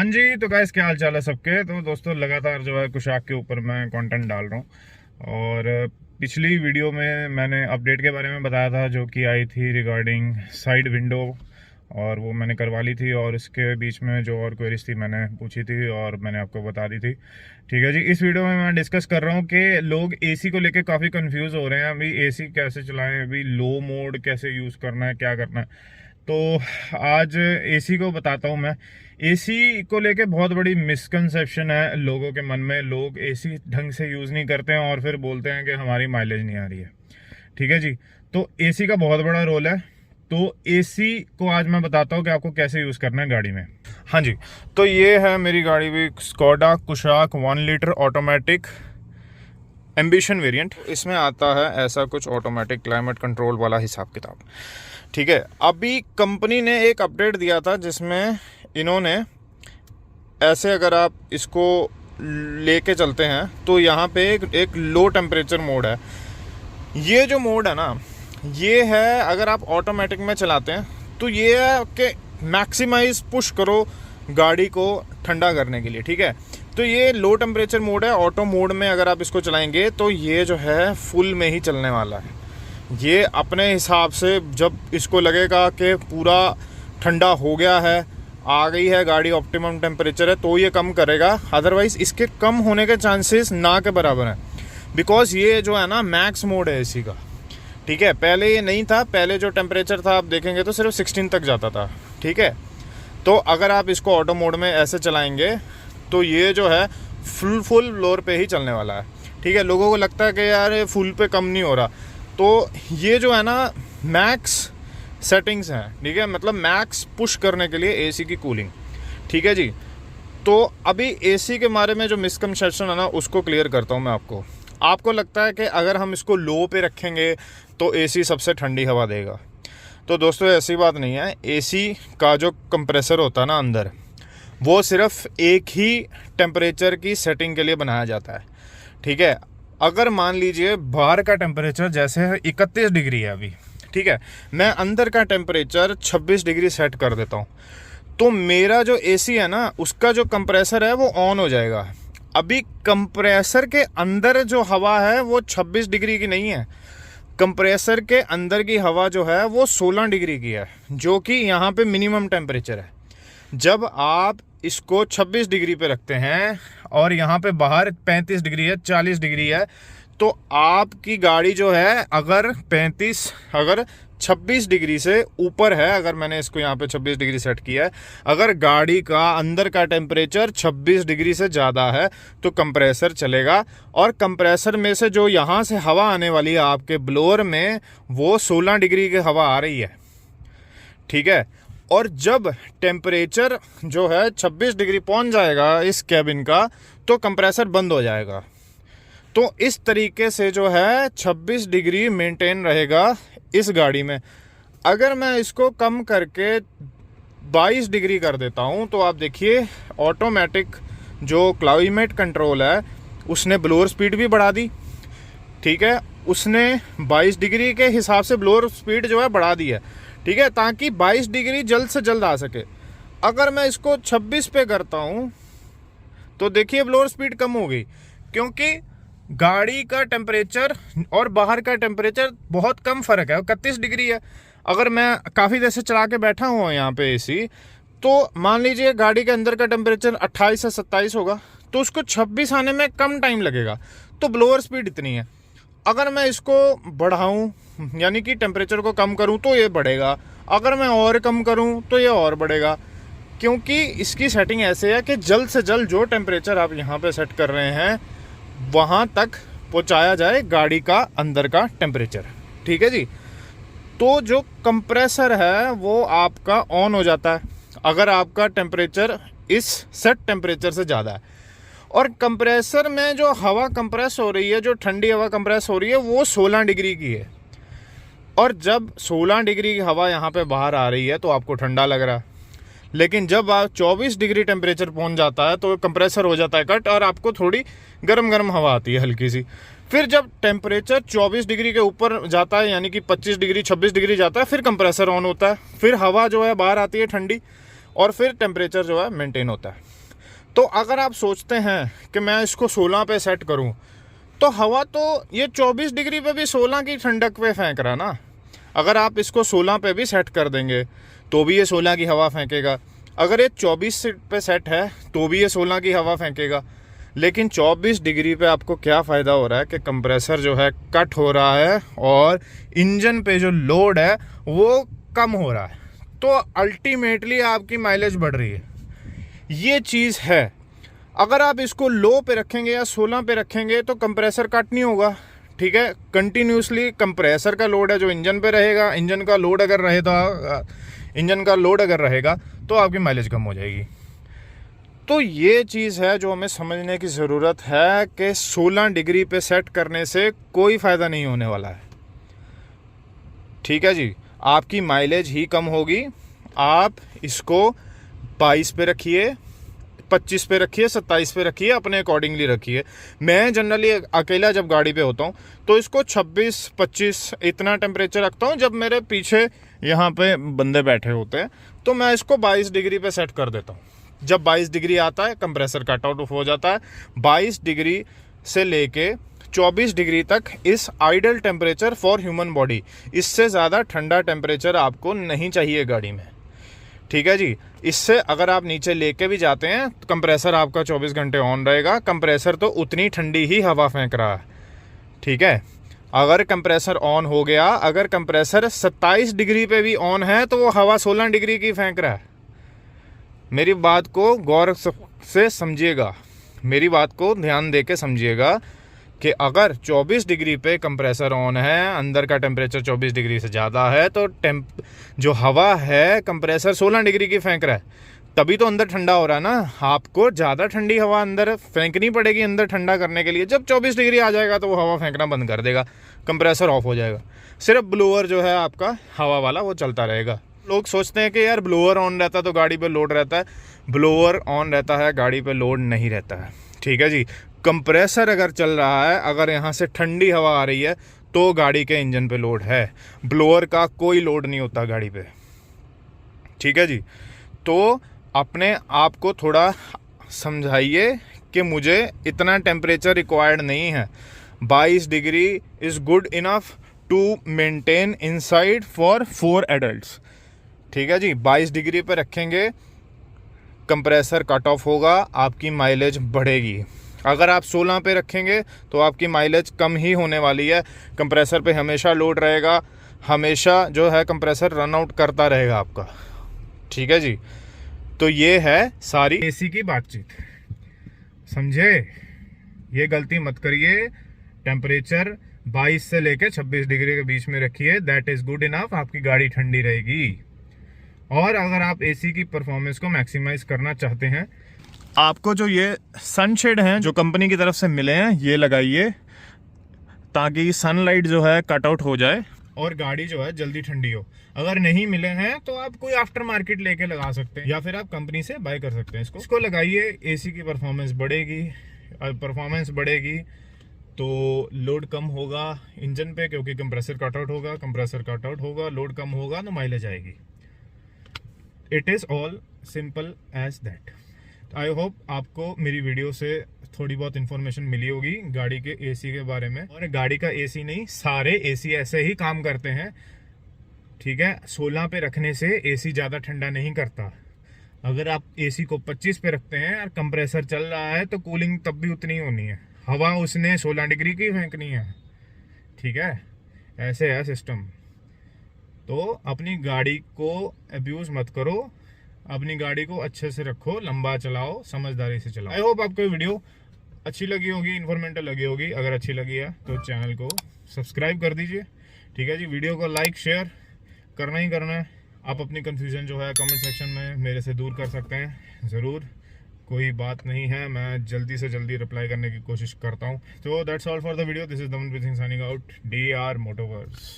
हाँ जी, तो गाइस क्या हाल चाल है सबके। तो दोस्तों लगातार जो है कुशाक के ऊपर मैं कंटेंट डाल रहा हूँ। और पिछली वीडियो में मैंने अपडेट के बारे में बताया था जो कि आई थी रिगार्डिंग साइड विंडो, और वो मैंने करवा ली थी। और इसके बीच में जो और क्वेरीज थी मैंने पूछी थी और मैंने आपको बता दी थी। ठीक है जी, इस वीडियो में मैं डिस्कस कर रहा हूँ कि लोग एसी को लेके काफ़ी कंफ्यूज हो रहे हैं। अभी एसी कैसे चलाएं, अभी लो मोड कैसे यूज़ करना है, क्या करना है। तो आज एसी को बताता हूँ मैं। एसी को लेके बहुत बड़ी मिसकंसेप्शन है लोगों के मन में। लोग एसी ढंग से यूज़ नहीं करते हैं और फिर बोलते हैं कि हमारी माइलेज नहीं आ रही है। ठीक है जी, तो एसी का बहुत बड़ा रोल है। तो एसी को आज मैं बताता हूँ कि आपको कैसे यूज़ करना है गाड़ी में। हाँ जी, तो ये है मेरी गाड़ी भी, Skoda Kushaq 1 litre automatic ambition variant. इसमें आता है ऐसा कुछ ऑटोमेटिक क्लाइमेट कंट्रोल वाला हिसाब किताब। ठीक है, अभी कंपनी ने एक अपडेट दिया था जिसमें इन्होंने ऐसे, अगर आप इसको लेके चलते हैं तो यहाँ पे एक लो टेम्परेचर मोड है। ये जो मोड है ना, ये है अगर आप ऑटोमेटिक में चलाते हैं तो ये है कि मैक्सिमाइज पुश करो गाड़ी को ठंडा करने के लिए। ठीक है, तो ये लो टेम्परेचर मोड है। ऑटो मोड में अगर आप इसको चलाएंगे तो ये जो है फुल में ही चलने वाला है। ये अपने हिसाब से जब इसको लगेगा कि पूरा ठंडा हो गया है, आ गई है गाड़ी, ऑप्टिमम टेम्परेचर है, तो ये कम करेगा। अदरवाइज़ इसके कम होने के चांसेस ना के बराबर हैं, बिकॉज ये जो है ना मैक्स मोड है एसी का। ठीक है, पहले ये नहीं था। पहले जो टेम्परेचर था आप देखेंगे तो सिर्फ 16 तक जाता था। ठीक है, तो अगर आप इसको ऑटो मोड में ऐसे चलाएंगे तो ये जो है फुल फ्लोर पे ही चलने वाला है। ठीक है, लोगों को लगता है कि यार ये फुल पे कम नहीं हो रहा, तो ये जो है ना मैक्स सेटिंग्स हैं। ठीक है, मतलब मैक्स पुश करने के लिए एसी की कूलिंग। ठीक है जी, तो अभी एसी के बारे में जो मिसकंसेप्शन है ना उसको क्लियर करता हूँ मैं आपको। आपको लगता है कि अगर हम इसको लो पे रखेंगे तो एसी सबसे ठंडी हवा देगा। तो दोस्तों ऐसी बात नहीं है। एसी का जो कंप्रेसर होता है ना अंदर, वो सिर्फ एक ही टेम्परेचर की सेटिंग के लिए बनाया जाता है। ठीक है, अगर मान लीजिए बाहर का टेम्परेचर जैसे 31 डिग्री है अभी, ठीक है, मैं अंदर का टेम्परेचर 26 डिग्री सेट कर देता हूँ, तो मेरा जो एसी है ना उसका जो कंप्रेसर है वो ऑन हो जाएगा। अभी कंप्रेसर के अंदर जो हवा है वो 26 डिग्री की नहीं है। कंप्रेसर के अंदर की हवा जो है वो 16 डिग्री की है, जो कि यहाँ पे मिनिमम टेम्परेचर है। जब आप इसको 26 डिग्री पे रखते हैं और यहाँ पे बाहर 35 डिग्री है, 40 डिग्री है, तो आपकी गाड़ी जो है अगर 26 डिग्री से ऊपर है, अगर मैंने इसको यहाँ पे 26 डिग्री सेट किया है, अगर गाड़ी का अंदर का टेम्परेचर 26 डिग्री से ज़्यादा है तो कंप्रेसर चलेगा। और कंप्रेसर में से जो यहाँ से हवा आने वाली है आपके ब्लोअर में, वो 16 डिग्री की हवा आ रही है। ठीक है, और जब टेम्परेचर जो है 26 डिग्री पहुंच जाएगा इस कैबिन का, तो कंप्रेसर बंद हो जाएगा। तो इस तरीके से जो है 26 डिग्री मेंटेन रहेगा इस गाड़ी में। अगर मैं इसको कम करके 22 डिग्री कर देता हूं तो आप देखिए ऑटोमेटिक जो क्लाइमेट कंट्रोल है उसने ब्लोअर स्पीड भी बढ़ा दी। ठीक है, उसने 22 डिग्री के हिसाब से ब्लोअर स्पीड जो है बढ़ा दी है। ठीक है, ताकि 22 डिग्री जल्द से जल्द आ सके। अगर मैं इसको 26 पे करता हूं तो देखिए ब्लोअर स्पीड कम हो गई, क्योंकि गाड़ी का टेम्परेचर और बाहर का टेम्परेचर बहुत कम फर्क है, 31 डिग्री है। अगर मैं काफ़ी देर से चला के बैठा हुआ यहाँ पे एसी, तो मान लीजिए गाड़ी के अंदर का टेम्परेचर 28 से 27 होगा, तो उसको 26 आने में कम टाइम लगेगा, तो ब्लोअर स्पीड इतनी है। अगर मैं इसको बढ़ाऊं यानी कि टेम्परेचर को कम करूं तो ये बढ़ेगा, अगर मैं और कम करूं तो ये और बढ़ेगा, क्योंकि इसकी सेटिंग ऐसे है कि जल्द से जल्द जो टेम्परेचर आप यहाँ पे सेट कर रहे हैं वहाँ तक पहुँचाया जाए गाड़ी का अंदर का टेम्परेचर। ठीक है जी, तो जो कंप्रेसर है वो आपका ऑन हो जाता है अगर आपका टेम्परेचर इस सेट टेम्परेचर से ज़्यादा है। और कंप्रेसर में जो हवा कंप्रेस हो रही है, जो ठंडी हवा कंप्रेस हो रही है, वो 16 डिग्री की है। और जब 16 डिग्री की हवा यहाँ पे बाहर आ रही है तो आपको ठंडा लग रहा है, लेकिन जब आप 24 डिग्री टेम्परेचर पहुँच जाता है तो कंप्रेसर हो जाता है कट और आपको थोड़ी गर्म गर्म हवा आती है हल्की सी। फिर जब टेम्परेचर 24 डिग्री के ऊपर जाता है, यानी कि 25 डिग्री 26 डिग्री जाता है, फिर कंप्रेसर ऑन होता है, फिर हवा जो है बाहर आती है ठंडी, और फिर टेम्परेचर जो है मेंटेन होता है। तो अगर आप सोचते हैं कि मैं इसको 16 पे सेट करूं, तो हवा तो ये 24 डिग्री पे भी 16 की ठंडक पे फेंक रहा ना। अगर आप इसको 16 पे भी सेट कर देंगे तो भी ये 16 की हवा फेंकेगा। अगर ये 24 पे सेट है तो भी ये 16 की हवा फेंकेगा। लेकिन 24 डिग्री पे आपको क्या फ़ायदा हो रहा है कि कंप्रेसर जो है कट हो रहा है और इंजन पे जो लोड है वो कम हो रहा है, तो अल्टीमेटली आपकी माइलेज बढ़ रही है। ये चीज़ है। अगर आप इसको लो पे रखेंगे या 16 पे रखेंगे तो कंप्रेसर कट नहीं होगा, ठीक है। कंटिन्यूसली कंप्रेसर का लोड है जो इंजन पे रहेगा, इंजन का लोड अगर रहेगा तो आपकी माइलेज कम हो जाएगी। तो ये चीज़ है जो हमें समझने की ज़रूरत है कि 16 डिग्री पे सेट करने से कोई फ़ायदा नहीं होने वाला है, ठीक है जी। आपकी माइलेज ही कम होगी। आप इसको 22 पे रखिए, 25 पे रखिए, 27 पे रखिए, अपने अकॉर्डिंगली रखिए। मैं जनरली अकेला जब गाड़ी पे होता हूँ तो इसको 26-25 इतना टेम्परेचर रखता हूँ। जब मेरे पीछे यहाँ पे बंदे बैठे होते हैं तो मैं इसको 22 डिग्री पे सेट कर देता हूँ। जब 22 डिग्री आता है कंप्रेसर कट आउट हो जाता है। 22 डिग्री से लेके 24 डिग्री तक इस ideal temperature for human body. इससे ज़्यादा ठंडा टेम्परेचर आपको नहीं चाहिए गाड़ी में, ठीक है जी। इससे अगर आप नीचे लेके भी जाते हैं तो कंप्रेसर आपका 24 घंटे ऑन रहेगा। कंप्रेसर तो उतनी ठंडी ही हवा फेंक रहा है, ठीक है। अगर कंप्रेसर ऑन हो गया, अगर कंप्रेसर 27 डिग्री पे भी ऑन है तो वो हवा 16 डिग्री की फेंक रहा है। मेरी बात को गौर से समझिएगा, मेरी बात को ध्यान दे के समझिएगा कि अगर 24 डिग्री पे कंप्रेसर ऑन है, अंदर का टेम्परेचर 24 डिग्री से ज़्यादा है, तो जो हवा है कंप्रेसर 16 डिग्री की फेंक रहा है, तभी तो अंदर ठंडा हो रहा है ना। आपको ज़्यादा ठंडी हवा अंदर फेंकनी पड़ेगी अंदर ठंडा करने के लिए। जब 24 डिग्री आ जाएगा तो वो हवा फेंकना बंद कर देगा, कंप्रेसर ऑफ हो जाएगा। सिर्फ ब्लोअर जो है आपका हवा वाला वो चलता रहेगा। लोग सोचते हैं कि यार ब्लोअर ऑन रहता है तो गाड़ी पे लोड रहता है। ब्लोअर ऑन रहता है, गाड़ी पे लोड नहीं रहता है, ठीक है जी। कंप्रेसर अगर चल रहा है, अगर यहाँ से ठंडी हवा आ रही है तो गाड़ी के इंजन पे लोड है। ब्लोअर का कोई लोड नहीं होता गाड़ी पे, ठीक है जी। तो अपने आप को थोड़ा समझाइए कि मुझे इतना टेम्परेचर रिक्वायर्ड नहीं है। 22 degree is good enough to maintain inside for 4 adults, ठीक है जी। 22 डिग्री पे रखेंगे, कंप्रेसर कट ऑफ होगा, आपकी माइलेज बढ़ेगी। अगर आप 16 पे रखेंगे तो आपकी माइलेज कम ही होने वाली है। कंप्रेसर पे हमेशा लोड रहेगा, हमेशा जो है कंप्रेसर रन आउट करता रहेगा आपका, ठीक है जी। तो ये है सारी एसी की बातचीत, समझे। ये गलती मत करिए। टेम्परेचर 22 से लेके 26 डिग्री के बीच में रखिए, दैट इज़ गुड इनफ। आपकी गाड़ी ठंडी रहेगी। और अगर आप एसी की परफॉर्मेंस को मैक्सिमाइज करना चाहते हैं, आपको जो ये सनशेड हैं जो कंपनी की तरफ से मिले हैं ये लगाइए, ताकि सनलाइट जो है कट आउट हो जाए और गाड़ी जो है जल्दी ठंडी हो। अगर नहीं मिले हैं तो आप कोई आफ्टर मार्केट लेके लगा सकते हैं या फिर आप कंपनी से बाय कर सकते हैं। इसको लगाइए, एसी की परफॉर्मेंस बढ़ेगी तो लोड कम होगा इंजन पे, क्योंकि कंप्रेसर कट आउट होगा, लोड कम होगा तो माइलेज आएगी। It is all simple as that. I hope आपको मेरी वीडियो से थोड़ी बहुत इन्फॉर्मेशन मिली होगी गाड़ी के एसी के बारे में। और गाड़ी का एसी नहीं, सारे एसी ऐसे ही काम करते हैं, ठीक है। 16 पे रखने से एसी ज़्यादा ठंडा नहीं करता। अगर आप एसी को 25 पे रखते हैं और कंप्रेसर चल रहा है तो कूलिंग तब भी उतनी होनी है, हवा उसने 16 डिग्री की फेंकनी है, ठीक है। ऐसे है सिस्टम। तो अपनी गाड़ी को अब्यूज़ मत करो, अपनी गाड़ी को अच्छे से रखो, लंबा चलाओ, समझदारी से चलाओ। आई होप आपको वीडियो अच्छी लगी होगी, इन्फॉर्मेटिव लगी होगी। अगर अच्छी लगी है तो चैनल को सब्सक्राइब कर दीजिए, ठीक है जी। वीडियो को लाइक शेयर करना ही करना है। आप अपनी कन्फ्यूज़न जो है कमेंट सेक्शन में मेरे से दूर कर सकते हैं, ज़रूर, कोई बात नहीं है। मैं जल्दी से जल्दी रिप्लाई करने की कोशिश करता हूँ। तो that's all for the video. This is Daman Singh signing out, DR Motoverse।